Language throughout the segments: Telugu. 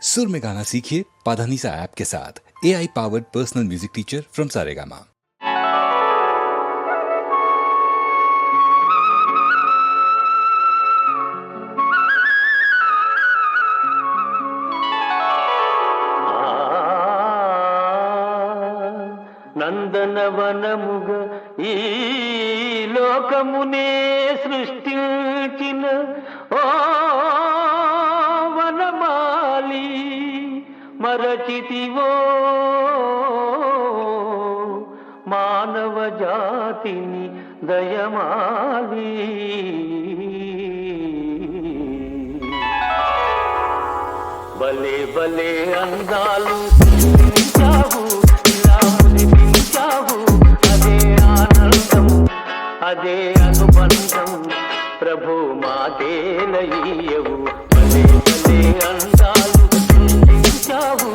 सुर में गाना सीखिए पाधानीसा ऐप के साथ। AI powered personal music teacher from Saregama. నందనవనముగ ఈ లోకమునే సృష్టించిన ఓ వనమాలి మరచితివో మానవ జాతిని దయమాలి. భలే భలే అందాలు సృష్టించావు, అదే ఆనందం అదే అనుబంధం ప్రభు మాతేలయ్యవు. భలే భలే అందాలు సృష్టించావు.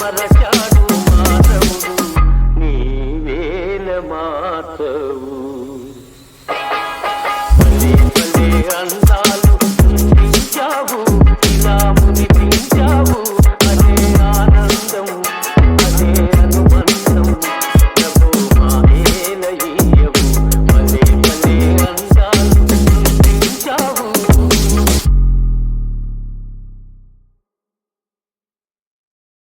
మరచాడు మాధవుడు నీవేల మాధవుడు.